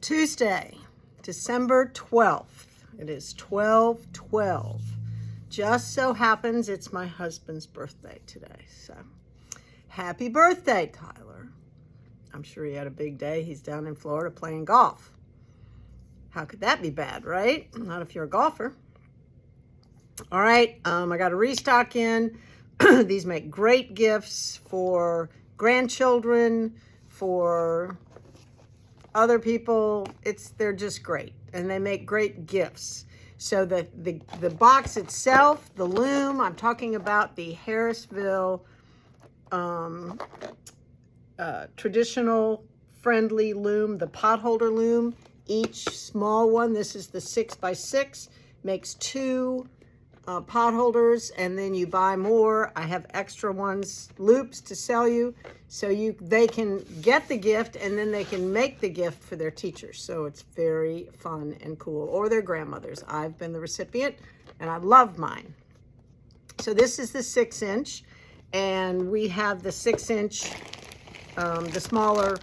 Tuesday, December 12th. It is 12/12. Just so happens it's my husband's birthday today. So happy birthday, Tyler. I'm sure he had a big day. He's down in Florida playing golf. How could that be bad, right? Not if you're a golfer. All right, I got a restock in. These make great gifts for grandchildren, for other people. They're just great, and they make great gifts. So the box itself, the loom, I'm talking about the Harrisville traditional friendly loom, the potholder loom. Each small one, this is the 6x6, makes 2 potholders, and then you buy more. I have extra ones, loops to sell you, so they can get the gift and then they can make the gift for their teachers. So it's very fun and cool, or their grandmothers. I've been the recipient and I love mine. So this is the 6-inch, and we have the 6-inch, the smaller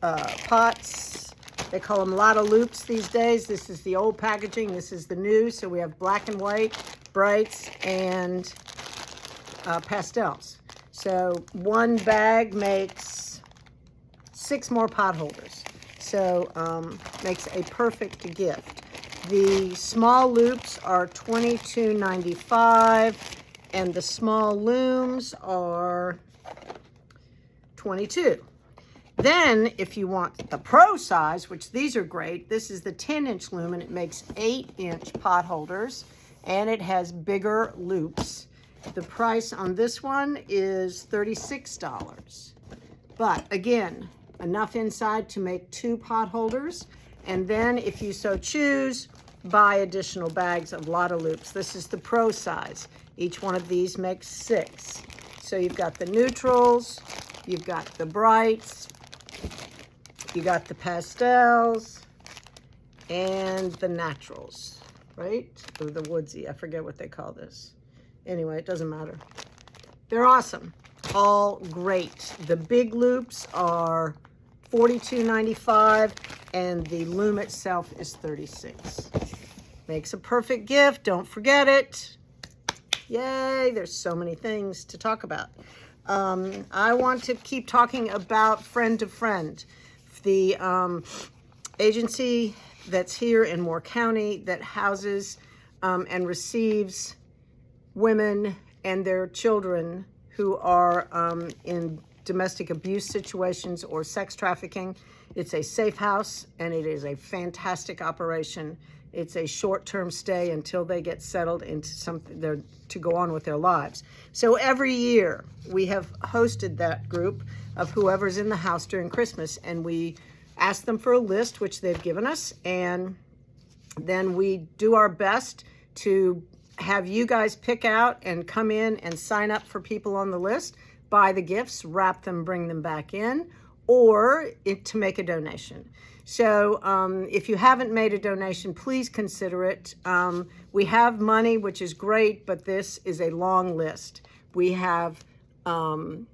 pots. They call them Lotta Loops these days. This is the old packaging. This is the new. So we have black and white, brights, and pastels. So one bag makes 6 more pot holders. So makes a perfect gift. The small loops are $22.95, and the small looms are $22. Then, if you want the pro size, which these are great, this is the 10-inch loom, and it makes 8-inch pot holders, and it has bigger loops. The price on this one is $36. But again, enough inside to make 2 pot holders, and then if you so choose, buy additional bags of Lotta Loops. This is the pro size. Each one of these makes 6. So you've got the neutrals, you've got the brights, you got the pastels, and the naturals, right? Or the woodsy, I forget what they call this. Anyway, it doesn't matter. They're awesome, all great. The big loops are $42.95, and the loom itself is $36. Makes a perfect gift, don't forget it. Yay, there's so many things to talk about. I want to keep talking about Friend to Friend, the agency that's here in Moore County that houses and receives women and their children who are in domestic abuse situations or sex trafficking. It's a safe house, and it is a fantastic operation. It's a short-term stay until they get settled into something to go on with their lives. So every year we have hosted that group of whoever's in the house during Christmas, and we ask them for a list, which they've given us, and then we do our best to have you guys pick out and come in and sign up for people on the list, buy the gifts, wrap them, bring them back in, or to make a donation. So if you haven't made a donation, please consider it. We have money, which is great, but this is a long list. We have 10,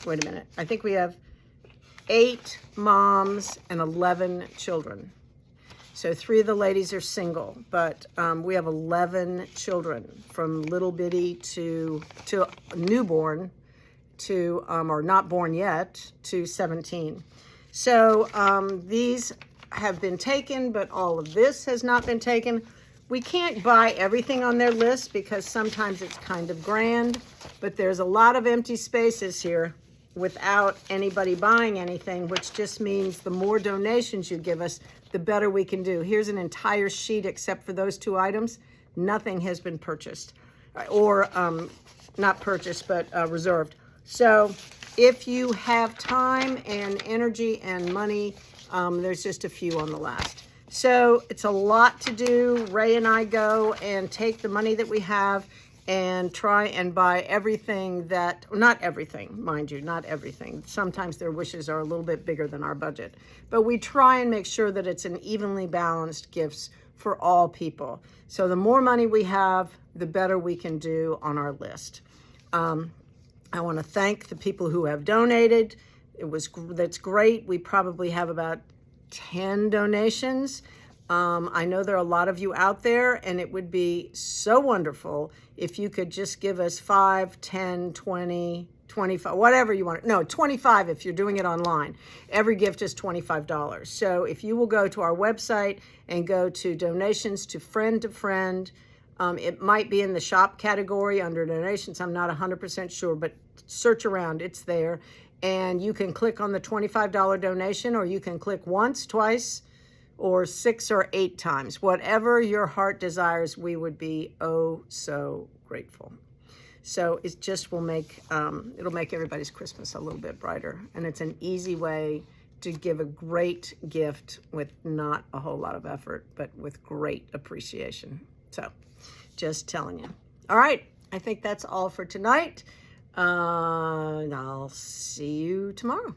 wait a minute, I think we have 8 moms and 11 children. So 3 of the ladies are single, but we have 11 children from little bitty to newborn to, or not born yet, to 17. So these have been taken, but all of this has not been taken. We can't buy everything on their list because sometimes it's kind of grand, but there's a lot of empty spaces here without anybody buying anything, which just means the more donations you give us, the better we can do. Here's an entire sheet except for those 2 items. Nothing has been purchased, or not purchased, but reserved. So if you have time and energy and money, there's just a few on the last. So it's a lot to do. Ray and I go and take the money that we have and try and buy everything that, not everything, mind you, not everything. Sometimes their wishes are a little bit bigger than our budget. But we try and make sure that it's an evenly balanced gifts for all people. So the more money we have, the better we can do on our list. I want to thank the people who have donated. That's great. We probably have about 10 donations. I know there are a lot of you out there, and it would be so wonderful if you could just give us 5, 10, 20, 25, whatever you want. No, 25 if you're doing it online. Every gift is $25. So if you will go to our website and go to donations to friend, it might be in the shop category under donations. I'm not 100% sure, but search around. It's there. And you can click on the $25 donation, or you can click once, twice, or 6 or 8 times. Whatever your heart desires, we would be oh so grateful. So it just will make, it'll make everybody's Christmas a little bit brighter. And it's an easy way to give a great gift with not a whole lot of effort, but with great appreciation. So just telling you. All right, I think that's all for tonight. And I'll see you tomorrow.